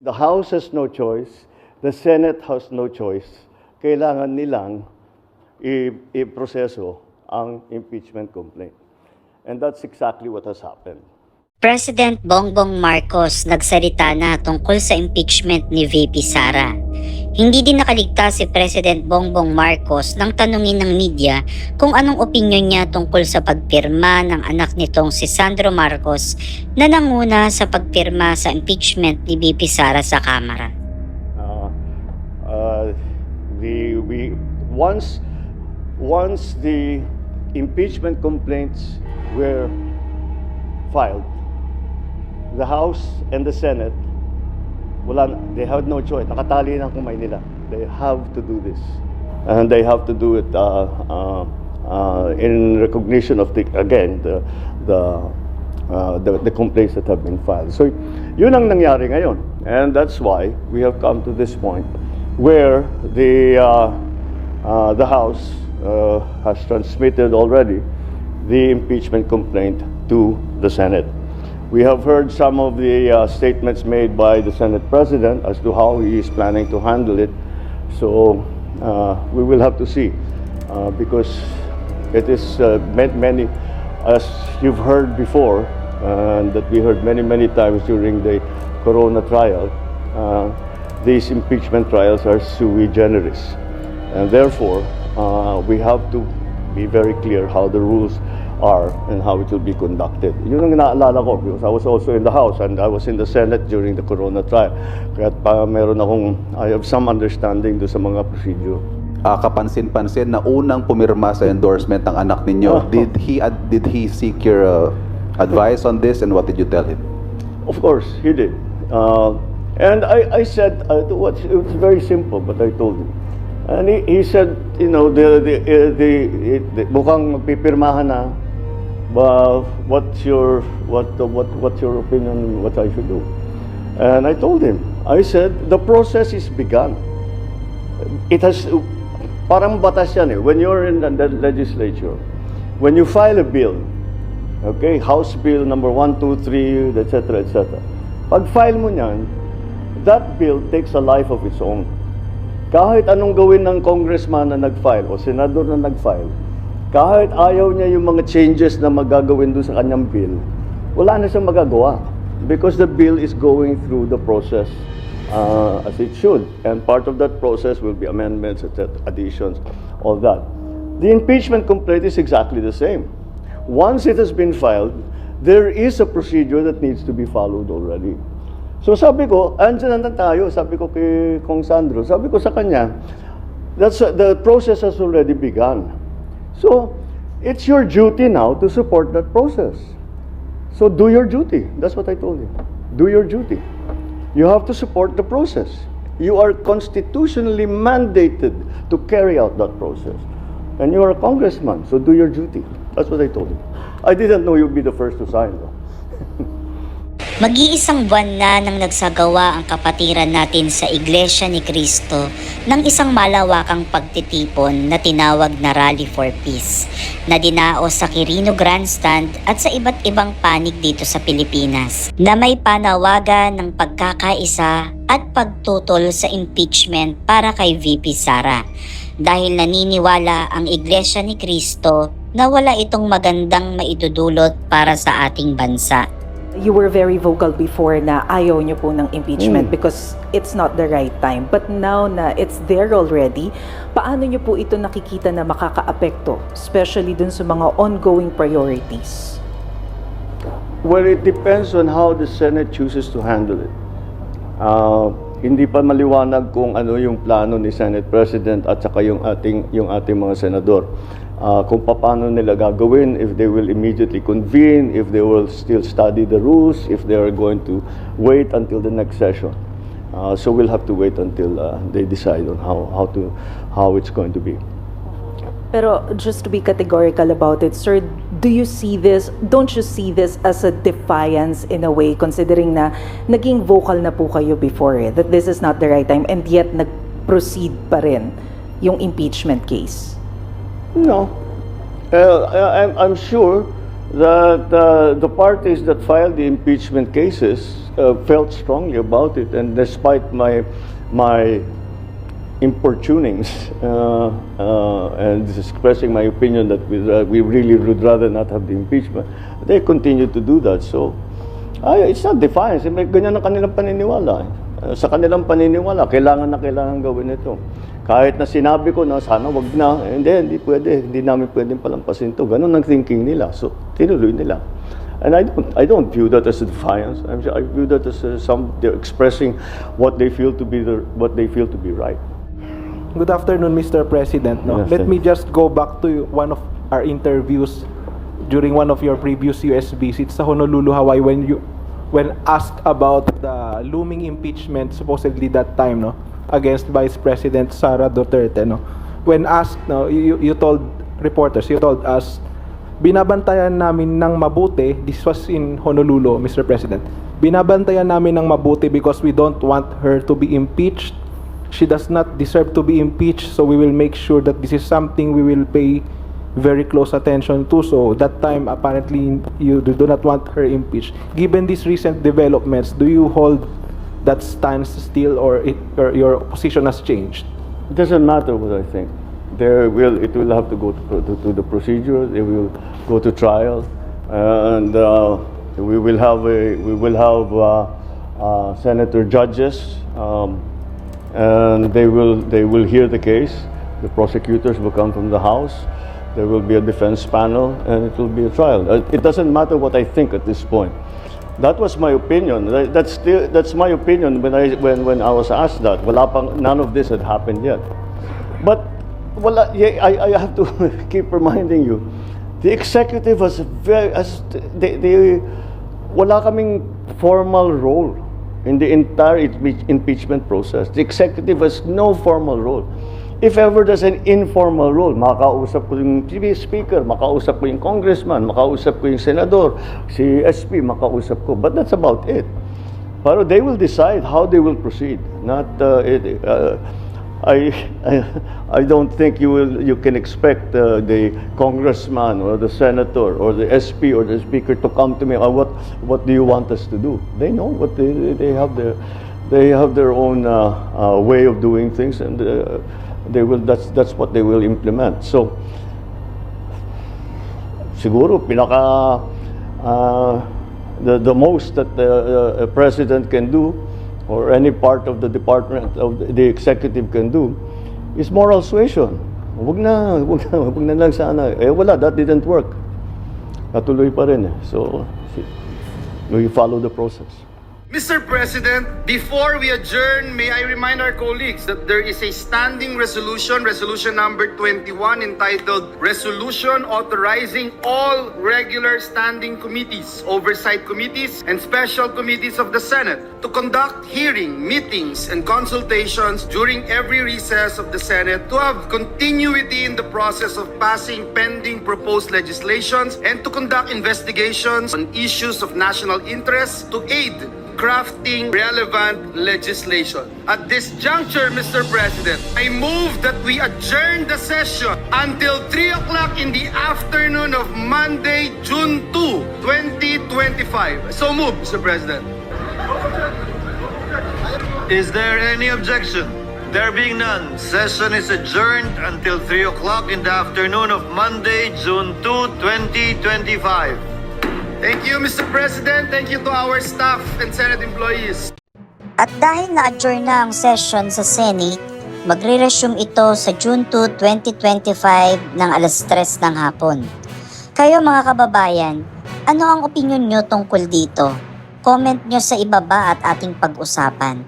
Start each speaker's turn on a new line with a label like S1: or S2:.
S1: the House has no choice, the Senate has no choice. Kailangan nilang i-proseso ang impeachment complaint. And that's exactly what has happened.
S2: President Bongbong Marcos nagsalita na tungkol sa impeachment ni VP Sara. Hindi din nakaligtas si President Bongbong Marcos nang tanungin ng media kung anong opinyon niya tungkol sa pagpirma ng anak nitong si Sandro Marcos na nanguna sa pagpirma sa impeachment ni VP Sara sa Kamara.
S1: Once the impeachment complaints were filed, the House and the Senate, they had no choice. Nakatali ng kamay nila. They have to do this. And they have to do it in recognition of the complaints that have been filed. So, yun ang nangyari ngayon. And that's why we have come to this point where the House has transmitted already the impeachment complaint to the Senate. We have heard some of the statements made by the Senate President as to how he is planning to handle it. So we will have to see because it is many, as you've heard before, and that we heard many times during the Corona trial, these impeachment trials are sui generis. And therefore, we have to be very clear how the rules are and how it will be conducted. Yun ang naalala ko because I was also in the House and I was in the Senate during the Corona trial. Kaya I have some understanding do sa mga procedure.
S3: Kapansin-pansin na unang pumirma sa endorsement ng anak ninyo. Did he seek your advice on this and what did you tell him?
S1: Of course, he did. And I said, it was very simple, but I told him. And he said, you know, mukhang magpipirmahan na. What's your opinion? What I should do? And I told him. I said the process is begun. It has parang batas yan eh. When you're in the legislature, when you file a bill, okay, House Bill number 1, 2, 3, etc., etc. Pag file mo niyan, that bill takes a life of its own. Kahit anong gawin ng congressman na nag-file o senador na nag-file, kahit ayaw niya yung mga changes na magagawin doon sa kanyang bill, wala na siyang magagawa because the bill is going through the process as it should. And part of that process will be amendments, etc., additions, all that. The impeachment complaint is exactly the same. Once it has been filed, there is a procedure that needs to be followed already. So sabi ko, andyan na tayo, sabi ko kay Kong Sandro, sabi ko sa kanya, the process has already begun. So, it's your duty now to support that process. So do your duty. That's what I told him. Do your duty. You have to support the process. You are constitutionally mandated to carry out that process. And you are a congressman, so do your duty. That's what I told him. I didn't know you'd be the first to sign, though.
S2: Mag-iisang buwan na nang nagsagawa ang kapatiran natin sa Iglesia ni Cristo ng isang malawakang pagtitipon na tinawag na Rally for Peace na dinaos sa Quirino Grandstand at sa iba't ibang panig dito sa Pilipinas na may panawagan ng pagkakaisa at pagtutol sa impeachment para kay VP Sara dahil naniniwala ang Iglesia ni Cristo na wala itong magandang maidudulot para sa ating bansa.
S4: You were very vocal before na ayaw nyo po ng impeachment because it's not the right time. But now na it's there already, paano nyo po ito nakikita na makakaapekto, especially dun sa mga ongoing priorities?
S1: Well, it depends on how the Senate chooses to handle it. Hindi pa maliwanag kung ano yung plano ni Senate President at saka yung ating mga senador. Kung paano nila gagawin, if they will immediately convene, if they will still study the rules, if they are going to wait until the next session. So we'll have to wait until they decide on how it's going to be.
S4: Pero just to be categorical about it, sir, don't you see this as a defiance in a way, considering na naging vocal na po kayo before that this is not the right time and yet nag-proceed pa rin yung impeachment case?
S1: No. I'm sure that the parties that filed the impeachment cases felt strongly about it, and despite my importunings and expressing my opinion that we really would rather not have the impeachment, they continue to do that. So it's not defiance. May ganyan ang kanilang paniniwala. Sa kanilang paniniwala, kailangan gawin ito. Kahit na sinabi ko na sana wag na, hindi pwede, hindi namin pwedeng palampasin ito. Ganun ang thinking nila. So tinuloy nila. And I don't view that as a defiance. I view that as they're expressing what they feel to be right.
S5: Good afternoon, Mr. President. No?
S1: Yes,
S5: Let me just go back to one of our interviews during one of your previous US visits sa Honolulu, Hawaii, when asked about the looming impeachment supposedly that time, no, against Vice President Sara Duterte, no. When asked, no, you told reporters, you told us, binabantayan namin ng mabuti. This was in Honolulu, Mr. President. Binabantayan namin ng mabuti because we don't want her to be impeached. She does not deserve to be impeached, so we will make sure that this is something we will pay very close attention to. So that time, apparently, you do not want her impeached. Given these recent developments, do you hold that stance still, or your position has changed?
S1: It doesn't matter what I think. It will have to go to the procedure. It will go to trial, and we will have senator judges, and they will hear the case. The prosecutors will come from the House. There will be a defense panel, and it will be a trial. It doesn't matter what I think at this point. That was my opinion. That's my opinion when I was asked that. None of this had happened yet. But I have to keep reminding you, the executive wala kaming formal role in the entire impeachment process. The executive has no formal role. If ever there's an informal role, makausap ko yung speaker, makausap ko yung congressman, makausap ko yung senador, si SP, makausap ko. But that's about it. Pero they will decide how they will proceed. I don't think you can expect the congressman or the senator or the SP or the speaker to come to me. What do you want us to do? They know what they have their own way of doing things, and that's what they will implement. So siguro the most that a president can do, or any part of the department of the executive can do, is moral suasion. Wag na lang sana. Wala, that didn't work. Natuloy pa rin. So we follow the process.
S6: Mr. President, before we adjourn, may I remind our colleagues that there is a standing resolution number 21, entitled Resolution Authorizing All Regular Standing Committees, Oversight Committees, and Special Committees of the Senate to conduct meetings, and consultations during every recess of the Senate, to have continuity in the process of passing pending proposed legislations, and to conduct investigations on issues of national interest, to aid crafting relevant legislation. At this juncture, Mr. President, I move that we adjourn the session until 3 o'clock in the afternoon of Monday, June 2, 2025. So move, Mr. President.
S7: Is there any objection? There being none, session is adjourned until 3 o'clock in the afternoon of Monday, June 2, 2025.
S6: Thank you, Mr. President. Thank you to our staff and Senate employees.
S2: At dahil na-adjourn na ang session sa Senate, magre-resume ito sa June 2, 2025 ng alas 3 ng hapon. Kayo mga kababayan, ano ang opinyon nyo tungkol dito? Comment nyo sa ibaba at ating pag-usapan.